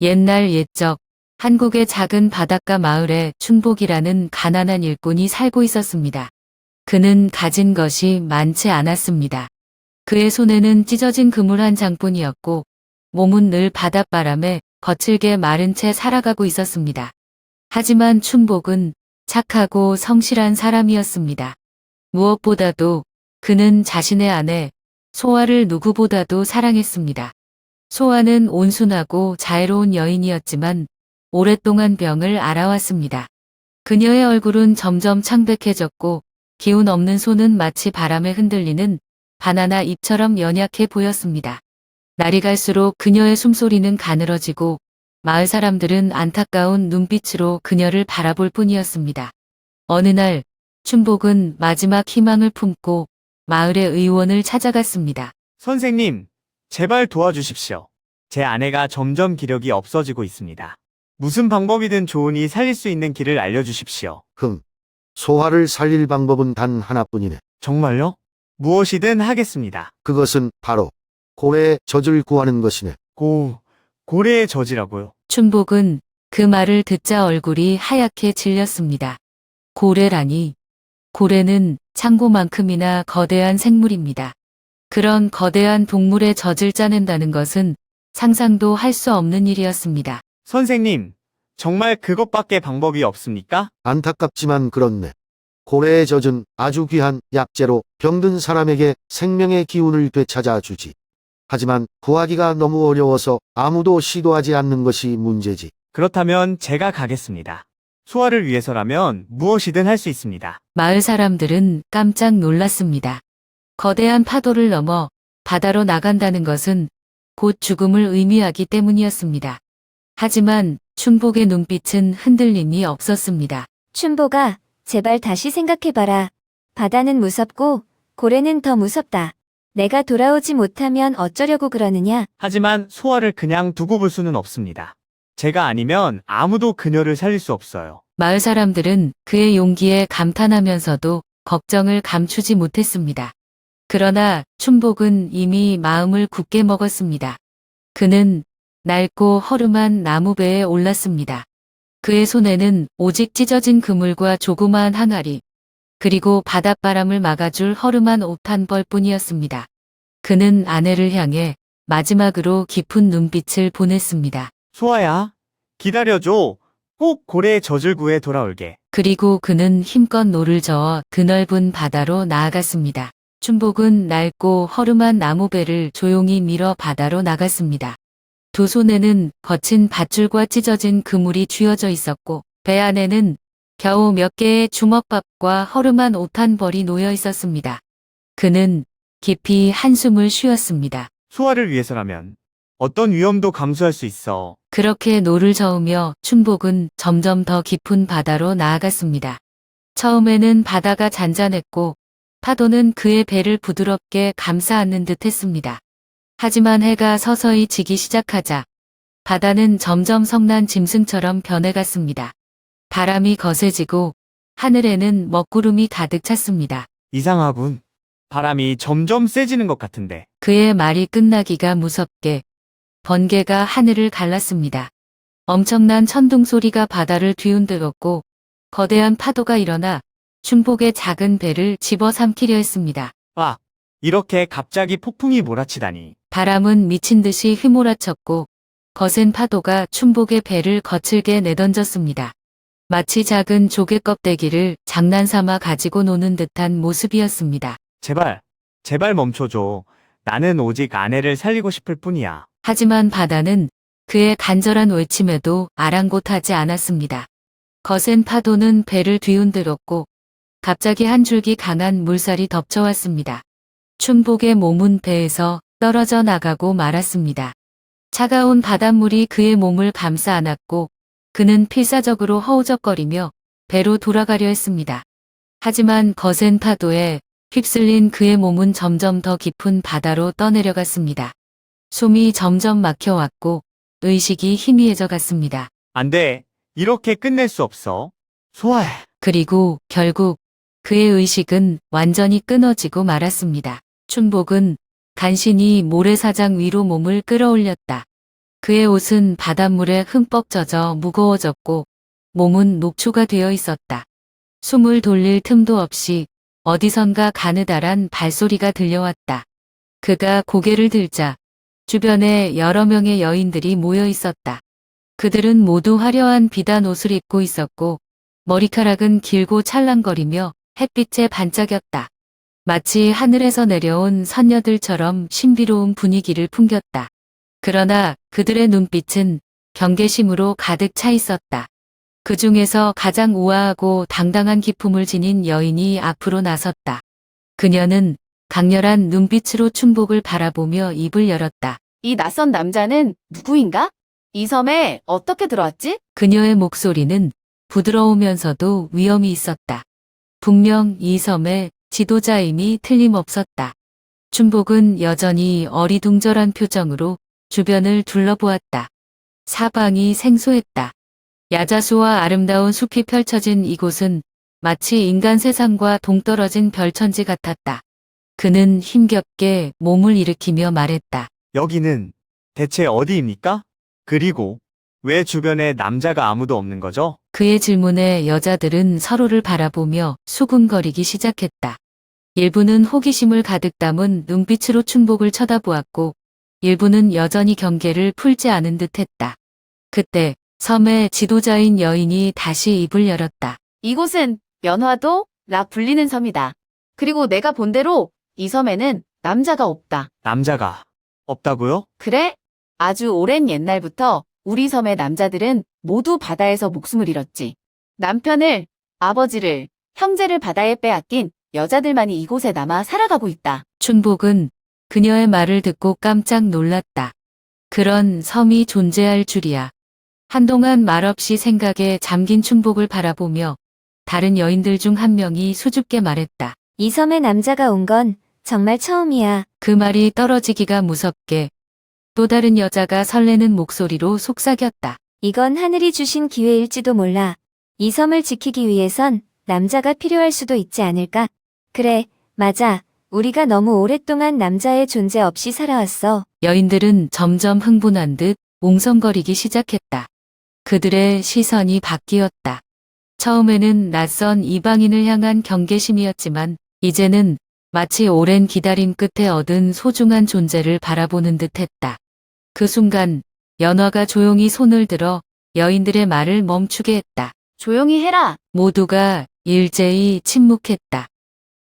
옛날 옛적 한국의 작은 바닷가 마을에 춘복이라는 가난한 일꾼이 살고 있었습니다. 그는 가진 것이 많지 않았습니다. 그의 손에는 찢어진 그물 한 장뿐이었고 몸은 늘 바닷바람에 거칠게 마른 채 살아가고 있었습니다. 하지만 춘복은 착하고 성실한 사람이었습니다. 무엇보다도 그는 자신의 아내 소아를 누구보다도 사랑했습니다. 소아는 온순하고 자애로운 여인이었지만 오랫동안 병을 앓아왔습니다. 그녀의 얼굴은 점점 창백해졌고 기운 없는 손은 마치 바람에 흔들리는 바나나 잎처럼 연약해 보였습니다. 날이 갈수록 그녀의 숨소리는 가늘어지고 마을 사람들은 안타까운 눈빛으로 그녀를 바라볼 뿐이었습니다. 어느 날 춘복은 마지막 희망을 품고 마을의 의원을 찾아갔습니다. 선생님, 제발 도와주십시오. 제 아내가 점점 기력이 없어지고 있습니다. 무슨 방법이든 좋으니 살릴 수 있는 길을 알려주십시오. 소화를 살릴 방법은 단 하나뿐이네. 정말요? 무엇이든 하겠습니다. 그것은 바로 고래의 젖을 구하는 것이네. 고래의 젖이라고요? 춘복은 그 말을 듣자 얼굴이 하얗게 질렸습니다. 고래라니. 고래는 창고만큼이나 거대한 생물입니다. 그런 거대한 동물의 젖을 짜낸다는 것은 상상도 할 수 없는 일이었습니다. 선생님, 정말 그것밖에 방법이 없습니까? 안타깝지만 그렇네. 고래의 젖은 아주 귀한 약재로 병든 사람에게 생명의 기운을 되찾아 주지. 하지만 구하기가 너무 어려워서 아무도 시도하지 않는 것이 문제지. 그렇다면 제가 가겠습니다. 소아를 위해서라면 무엇이든 할 수 있습니다. 마을 사람들은 깜짝 놀랐습니다. 거대한 파도를 넘어 바다로 나간다는 것은 곧 죽음을 의미하기 때문이었습니다. 하지만 춘복의 눈빛은 흔들림이 없었습니다. 춘복아, 제발 다시 생각해봐라. 바다는 무섭고 고래는 더 무섭다. 내가 돌아오지 못하면 어쩌려고 그러느냐? 하지만 소아를 그냥 두고 볼 수는 없습니다. 제가 아니면 아무도 그녀를 살릴 수 없어요. 마을 사람들은 그의 용기에 감탄하면서도 걱정을 감추지 못했습니다. 그러나 춘복은 이미 마음을 굳게 먹었습니다. 그는 낡고 허름한 나무배에 올랐습니다. 그의 손에는 오직 찢어진 그물과 조그마한 항아리, 그리고 바닷바람을 막아줄 허름한 옷 한 벌뿐이었습니다. 그는 아내를 향해 마지막으로 깊은 눈빛을 보냈습니다. 소아야, 기다려줘. 꼭 고래의 젖을 구해 돌아올게. 그리고 그는 힘껏 노를 저어 드넓은 바다로 나아갔습니다. 춘복은 낡고 허름한 나무배를 조용히 밀어 바다로 나갔습니다. 두 손에는 거친 밧줄과 찢어진 그물이 쥐어져 있었고 배 안에는 겨우 몇 개의 주먹밥과 허름한 옷 한 벌이 놓여 있었습니다. 그는 깊이 한숨을 쉬었습니다. 소아를 위해서라면 어떤 위험도 감수할 수 있어. 그렇게 노를 저으며 춘복은 점점 더 깊은 바다로 나아갔습니다. 처음에는 바다가 잔잔했고 파도는 그의 배를 부드럽게 감싸 안는 듯 했습니다. 하지만 해가 서서히 지기 시작하자 바다는 점점 성난 짐승처럼 변해갔습니다. 바람이 거세지고 하늘에는 먹구름이 가득 찼습니다. 이상하군. 바람이 점점 세지는 것 같은데. 그의 말이 끝나기가 무섭게 번개가 하늘을 갈랐습니다. 엄청난 천둥 소리가 바다를 뒤흔들었고 거대한 파도가 일어나 춘복의 작은 배를 집어삼키려 했습니다. 와, 이렇게 갑자기 폭풍이 몰아치다니. 바람은 미친 듯이 휘몰아쳤고 거센 파도가 춘복의 배를 거칠게 내던졌습니다. 마치 작은 조개 껍데기를 장난삼아 가지고 노는 듯한 모습이었습니다. 제발 멈춰줘. 나는 오직 아내를 살리고 싶을 뿐이야. 하지만 바다는 그의 간절한 외침에도 아랑곳하지 않았습니다. 거센 파도는 배를 뒤흔들었고 갑자기 한 줄기 강한 물살이 덮쳐왔습니다. 춘복의 몸은 배에서 떨어져 나가고 말았습니다. 차가운 바닷물이 그의 몸을 감싸 안았고 그는 필사적으로 허우적거리며 배로 돌아가려 했습니다. 하지만 거센 파도에 휩쓸린 그의 몸은 점점 더 깊은 바다로 떠내려갔습니다. 숨이 점점 막혀왔고 의식이 희미해져 갔습니다. 안 돼. 이렇게 끝낼 수 없어. 소아야. 그리고 결국 그의 의식은 완전히 끊어지고 말았습니다. 춘복은 간신히 모래사장 위로 몸을 끌어올렸다. 그의 옷은 바닷물에 흠뻑 젖어 무거워졌고 몸은 녹초가 되어 있었다. 숨을 돌릴 틈도 없이 어디선가 가느다란 발소리가 들려왔다. 그가 고개를 들자 주변에 여러 명의 여인들이 모여 있었다. 그들은 모두 화려한 비단 옷을 입고 있었고 머리카락은 길고 찰랑거리며 햇빛에 반짝였다. 마치 하늘에서 내려온 선녀들처럼 신비로운 분위기를 풍겼다. 그러나 그들의 눈빛은 경계심으로 가득 차 있었다. 그 중에서 가장 우아하고 당당한 기품을 지닌 여인이 앞으로 나섰다. 그녀는 강렬한 눈빛으로 춘복을 바라보며 입을 열었다. 이 낯선 남자는 누구인가? 이 섬에 어떻게 들어왔지? 그녀의 목소리는 부드러우면서도 위엄이 있었다. 분명 이 섬의 지도자임이 틀림없었다. 춘복은 여전히 어리둥절한 표정으로 주변을 둘러보았다. 사방이 생소했다. 야자수와 아름다운 숲이 펼쳐진 이곳은 마치 인간 세상과 동떨어진 별천지 같았다. 그는 힘겹게 몸을 일으키며 말했다. 여기는 대체 어디입니까? 그리고 왜 주변에 남자가 아무도 없는 거죠? 그의 질문에 여자들은 서로를 바라보며 수군거리기 시작했다. 일부는 호기심을 가득 담은 눈빛으로 춘복을 쳐다보았고 일부는 여전히 경계를 풀지 않은 듯했다. 그때 섬의 지도자인 여인이 다시 입을 열었다. 이곳은 연화도라 불리는 섬이다. 그리고 내가 본 대로 이 섬에는 남자가 없다. 남자가 없다고요? 그래? 아주 오랜 옛날부터 우리 섬의 남자들은 모두 바다에서 목숨을 잃었지. 남편을, 아버지를, 형제를 바다에 빼앗긴 여자들만이 이곳에 남아 살아가고 있다. 춘복은 그녀의 말을 듣고 깜짝 놀랐다. 그런 섬이 존재할 줄이야. 한동안 말없이 생각에 잠긴 춘복을 바라보며 다른 여인들 중 한 명이 수줍게 말했다. 이 섬에 남자가 온 건 정말 처음이야. 그 말이 떨어지기가 무섭게 또 다른 여자가 설레는 목소리로 속삭였다. 이건 하늘이 주신 기회일지도 몰라. 이 섬을 지키기 위해선 남자가 필요할 수도 있지 않을까? 그래, 맞아. 우리가 너무 오랫동안 남자의 존재 없이 살아왔어. 여인들은 점점 흥분한 듯 웅성거리기 시작했다. 그들의 시선이 바뀌었다. 처음에는 낯선 이방인을 향한 경계심이었지만 이제는 마치 오랜 기다림 끝에 얻은 소중한 존재를 바라보는 듯했다. 그 순간 연화가 조용히 손을 들어 여인들의 말을 멈추게 했다. 조용히 해라. 모두가 일제히 침묵했다.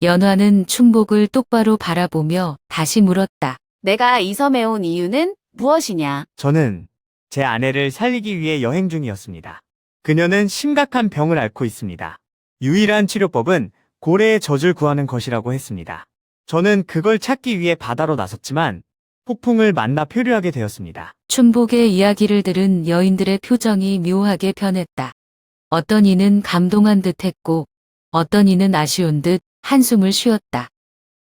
연화는 춘복을 똑바로 바라보며 다시 물었다. 내가 이 섬에 온 이유는 무엇이냐? 저는 제 아내를 살리기 위해 여행 중이었습니다. 그녀는 심각한 병을 앓고 있습니다. 유일한 치료법은 고래의 젖을 구하는 것이라고 했습니다. 저는 그걸 찾기 위해 바다로 나섰지만 폭풍을 만나 표류하게 되었습니다. 춘복의 이야기를 들은 여인들의 표정이 묘하게 변했다. 어떤 이는 감동한 듯 했고 어떤 이는 아쉬운 듯 한숨을 쉬었다.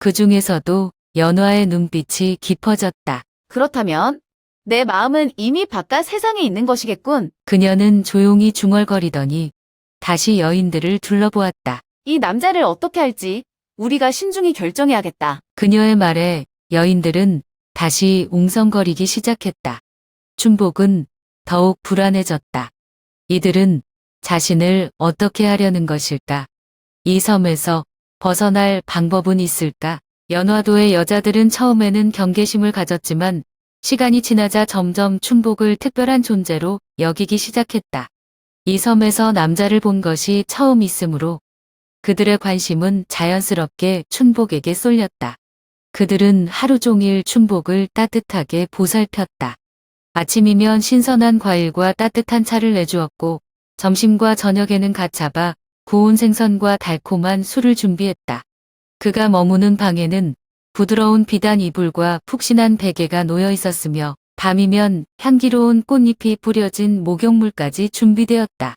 그 중에서도 연화의 눈빛이 깊어졌다. 그렇다면 내 마음은 이미 바깥 세상에 있는 것이겠군. 그녀는 조용히 중얼거리더니 다시 여인들을 둘러보았다. 이 남자를 어떻게 할지 우리가 신중히 결정해야겠다. 그녀의 말에 여인들은 다시 웅성거리기 시작했다. 춘복은 더욱 불안해졌다. 이들은 자신을 어떻게 하려는 것일까? 이 섬에서 벗어날 방법은 있을까? 연화도의 여자들은 처음에는 경계심을 가졌지만 시간이 지나자 점점 춘복을 특별한 존재로 여기기 시작했다. 이 섬에서 남자를 본 것이 처음이므로 그들의 관심은 자연스럽게 춘복에게 쏠렸다. 그들은 하루 종일 춘복을 따뜻하게 보살폈다. 아침이면 신선한 과일과 따뜻한 차를 내주었고 점심과 저녁에는 갓 잡아 구운 생선과 달콤한 술을 준비했다. 그가 머무는 방에는 부드러운 비단 이불과 푹신한 베개가 놓여 있었으며 밤이면 향기로운 꽃잎이 뿌려진 목욕물까지 준비되었다.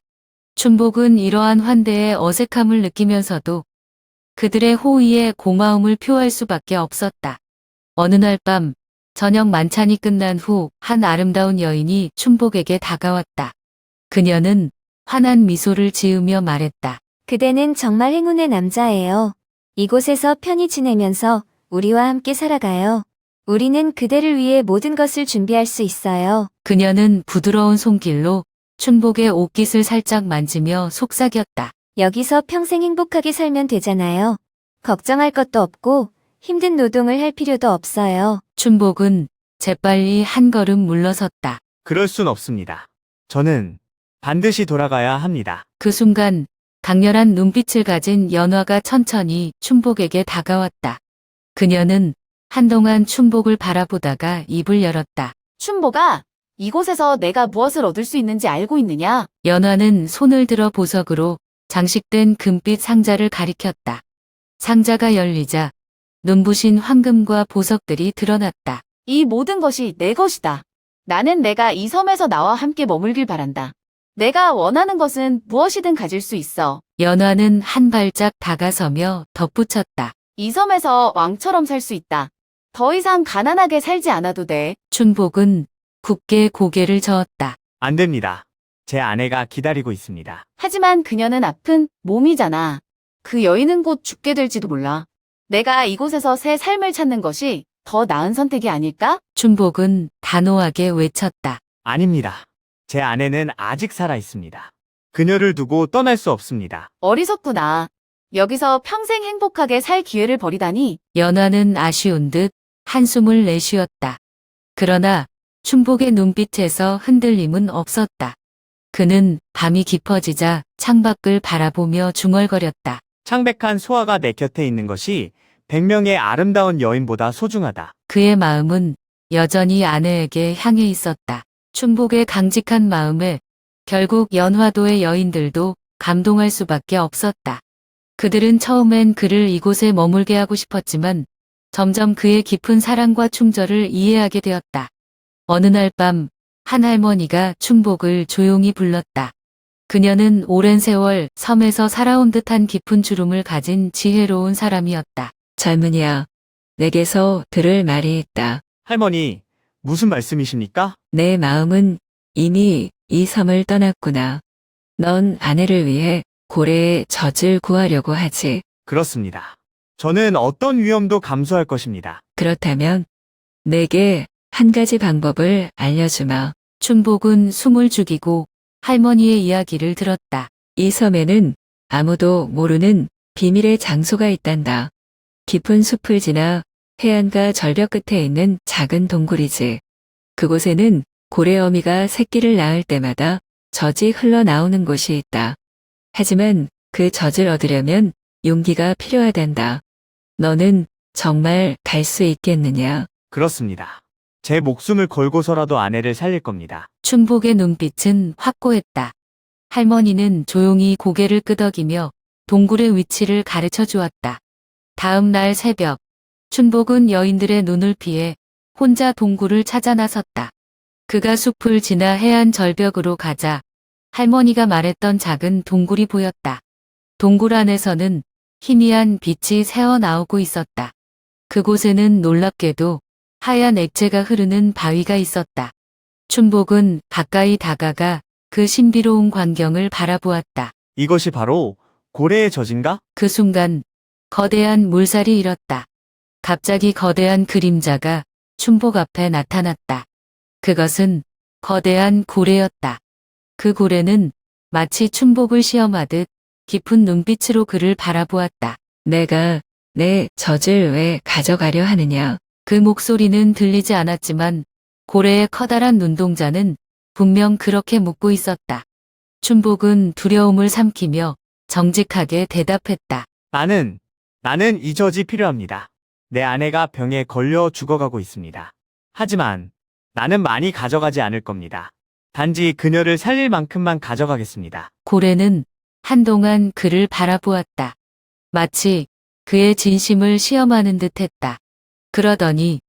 춘복은 이러한 환대에 어색함을 느끼면서도 그들의 호의에 고마움을 표할 수밖에 없었다. 어느 날 밤 저녁 만찬이 끝난 후 한 아름다운 여인이 춘복에게 다가왔다. 그녀는 환한 미소를 지으며 말했다. 그대는 정말 행운의 남자예요. 이곳에서 편히 지내면서 우리와 함께 살아가요. 우리는 그대를 위해 모든 것을 준비할 수 있어요. 그녀는 부드러운 손길로 춘복의 옷깃을 살짝 만지며 속삭였다. 여기서 평생 행복하게 살면 되잖아요. 걱정할 것도 없고 힘든 노동을 할 필요도 없어요. 춘복은 재빨리 한 걸음 물러섰다. 그럴 순 없습니다. 저는 반드시 돌아가야 합니다. 그 순간 강렬한 눈빛을 가진 연화가 천천히 춘복에게 다가왔다. 그녀는 한동안 춘복을 바라보다가 입을 열었다. 춘보가 이곳에서 내가 무엇을 얻을 수 있는지 알고 있느냐? 연화는 손을 들어 보석으로 장식된 금빛 상자를 가리켰다. 상자가 열리자 눈부신 황금과 보석들이 드러났다. 이 모든 것이 내 것이다. 나는 내가 이 섬에서 나와 함께 머물길 바란다. 내가 원하는 것은 무엇이든 가질 수 있어. 연화는 한 발짝 다가서며 덧붙였다. 이 섬에서 왕처럼 살 수 있다. 더 이상 가난하게 살지 않아도 돼. 춘복은 굳게 고개를 저었다. 안 됩니다. 제 아내가 기다리고 있습니다. 하지만 그녀는 아픈 몸이잖아. 그 여인은 곧 죽게 될지도 몰라. 내가 이곳에서 새 삶을 찾는 것이 더 나은 선택이 아닐까? 춘복은 단호하게 외쳤다. 아닙니다. 제 아내는 아직 살아 있습니다. 그녀를 두고 떠날 수 없습니다. 어리석구나. 여기서 평생 행복하게 살 기회를 버리다니. 연화는 아쉬운 듯 한숨을 내쉬었다. 그러나 춘복의 눈빛에서 흔들림은 없었다. 그는 밤이 깊어지자 창밖을 바라보며 중얼거렸다. 창백한 소아가 내 곁에 있는 것이 100명의 아름다운 여인보다 소중하다. 그의 마음은 여전히 아내에게 향해 있었다. 춘복의 강직한 마음에 결국 연화도의 여인들도 감동할 수밖에 없었다. 그들은 처음엔 그를 이곳에 머물게 하고 싶었지만 점점 그의 깊은 사랑과 충절을 이해하게 되었다. 어느 날 밤 한 할머니가 춘복을 조용히 불렀다. 그녀는 오랜 세월 섬에서 살아온 듯한 깊은 주름을 가진 지혜로운 사람이었다. 젊은이야, 내게서 들을 말이 있다. 할머니, 무슨 말씀이십니까? 내 마음은 이미 이 섬을 떠났구나. 넌 아내를 위해 고래의 젖을 구하려고 하지. 그렇습니다. 저는 어떤 위험도 감수할 것입니다. 그렇다면 내게 한 가지 방법을 알려주마. 춘복은 숨을 죽이고 할머니의 이야기를 들었다. 이 섬에는 아무도 모르는 비밀의 장소가 있단다. 깊은 숲을 지나 해안가 절벽 끝에 있는 작은 동굴이지. 그곳에는 고래어미가 새끼를 낳을 때마다 젖이 흘러나오는 곳이 있다. 하지만 그 젖을 얻으려면 용기가 필요하단다. 너는 정말 갈 수 있겠느냐? 그렇습니다. 제 목숨을 걸고서라도 아내를 살릴 겁니다. 춘복의 눈빛은 확고했다. 할머니는 조용히 고개를 끄덕이며 동굴의 위치를 가르쳐 주었다. 다음 날 새벽, 춘복은 여인들의 눈을 피해 혼자 동굴을 찾아 나섰다. 그가 숲을 지나 해안 절벽으로 가자 할머니가 말했던 작은 동굴이 보였다. 동굴 안에서는 희미한 빛이 새어나오고 있었다. 그곳에는 놀랍게도 하얀 액체가 흐르는 바위가 있었다. 춘복은 가까이 다가가 그 신비로운 광경을 바라보았다. 이것이 바로 고래의 젖인가? 그 순간 거대한 물살이 일었다. 갑자기 거대한 그림자가 춘복 앞에 나타났다. 그것은 거대한 고래였다. 그 고래는 마치 춘복을 시험하듯 깊은 눈빛으로 그를 바라보았다. 내가 내 젖을 왜 가져가려 하느냐? 그 목소리는 들리지 않았지만 고래의 커다란 눈동자는 분명 그렇게 묻고 있었다. 춘복은 두려움을 삼키며 정직하게 대답했다. 나는 이 젖이 필요합니다. 내 아내가 병에 걸려 죽어가고 있습니다. 하지만 나는 많이 가져가지 않을 겁니다. 단지 그녀를 살릴 만큼만 가져가겠습니다. 고래는 한동안 그를 바라보았다. 마치 그의 진심을 시험하는 듯 했다. 그러더니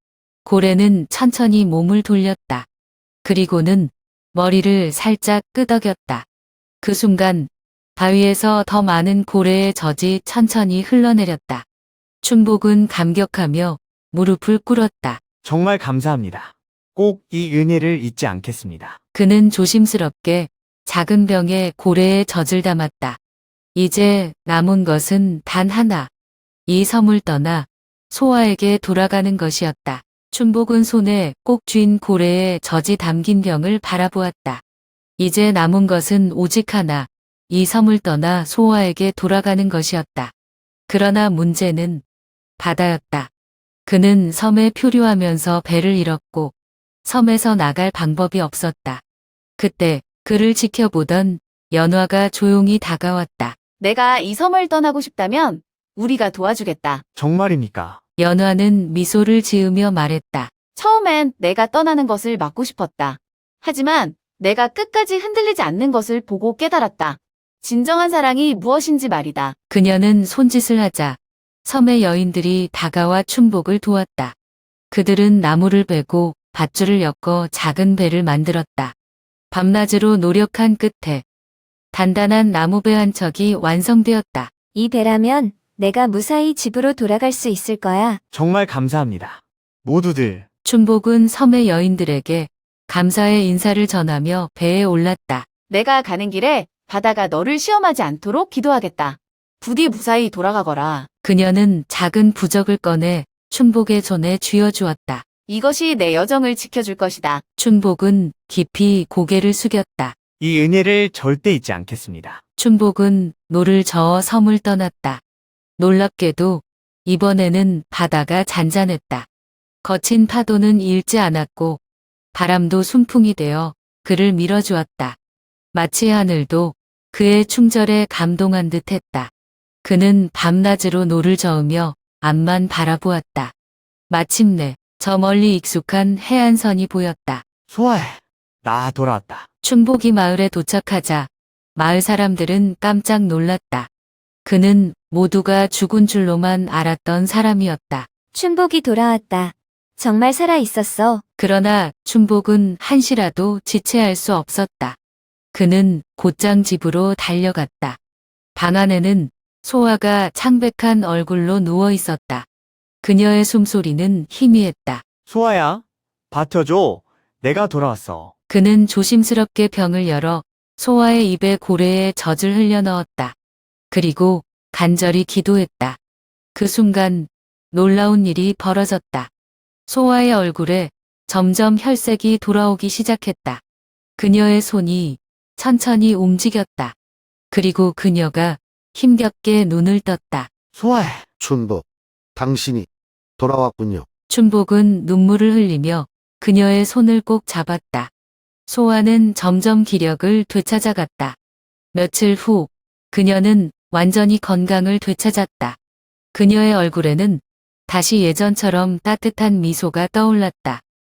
고래는 천천히 몸을 돌렸다. 그리고는 머리를 살짝 끄덕였다. 그 순간 바위에서 더 많은 고래의 젖이 천천히 흘러내렸다. 춘복은 감격하며 무릎을 꿇었다. 정말 감사합니다. 꼭 이 은혜를 잊지 않겠습니다. 그는 조심스럽게 작은 병에 고래의 젖을 담았다. 이제 남은 것은 단 하나. 이 섬을 떠나 소아에게 돌아가는 것이었다. 춘복은 손에 꼭 쥔 고래에 젖이 담긴 병을 바라보았다. 이제 남은 것은 오직 하나, 이 섬을 떠나 소화에게 돌아가는 것이었다. 그러나 문제는 바다였다. 그는 섬에 표류하면서 배를 잃었고 섬에서 나갈 방법이 없었다. 그때 그를 지켜보던 연화가 조용히 다가왔다. 내가 이 섬을 떠나고 싶다면 우리가 도와주겠다. 정말입니까? 연화는 미소를 지으며 말했다. 처음엔 내가 떠나는 것을 막고 싶었다. 하지만 내가 끝까지 흔들리지 않는 것을 보고 깨달았다. 진정한 사랑이 무엇인지 말이다. 그녀는 손짓을 하자 섬의 여인들이 다가와 춘복을 도왔다. 그들은 나무를 베고 밧줄을 엮어 작은 배를 만들었다. 밤낮으로 노력한 끝에 단단한 나무배 한 척이 완성되었다. 이 배라면 내가 무사히 집으로 돌아갈 수 있을 거야. 정말 감사합니다. 모두들 춘복은 섬의 여인들에게 감사의 인사를 전하며 배에 올랐다. 내가 가는 길에 바다가 너를 시험하지 않도록 기도하겠다. 부디 무사히 돌아가거라. 그녀는 작은 부적을 꺼내 춘복의 손에 쥐어주었다. 이것이 내 여정을 지켜줄 것이다. 춘복은 깊이 고개를 숙였다. 이 은혜를 절대 잊지 않겠습니다. 춘복은 노를 저어 섬을 떠났다. 놀랍게도 이번에는 바다가 잔잔했다. 거친 파도는 일지 않았고 바람도 순풍이 되어 그를 밀어주었다. 마치 하늘도 그의 충절에 감동한 듯 했다. 그는 밤낮으로 노를 저으며 앞만 바라보았다. 마침내 저 멀리 익숙한 해안선이 보였다. 소아해, 나 돌아왔다. 춘복이 마을에 도착하자 마을 사람들은 깜짝 놀랐다. 그는 모두가 죽은 줄로만 알았던 사람이었다. 춘복이 돌아왔다. 정말 살아 있었어. 그러나 춘복은 한시라도 지체할 수 없었다. 그는 곧장 집으로 달려갔다. 방 안에는 소아가 창백한 얼굴로 누워 있었다. 그녀의 숨소리는 희미했다. 소아야, 버텨줘. 내가 돌아왔어. 그는 조심스럽게 병을 열어 소아의 입에 고래의 젖을 흘려 넣었다. 그리고 간절히 기도했다. 그 순간 놀라운 일이 벌어졌다. 소아의 얼굴에 점점 혈색이 돌아오기 시작했다. 그녀의 손이 천천히 움직였다. 그리고 그녀가 힘겹게 눈을 떴다. 소아해. 춘복, 당신이 돌아왔군요. 춘복은 눈물을 흘리며 그녀의 손을 꼭 잡았다. 소아는 점점 기력을 되찾아갔다. 며칠 후 그녀는 완전히 건강을 되찾았다. 그녀의 얼굴에는 다시 예전처럼 따뜻한 미소가 떠올랐다.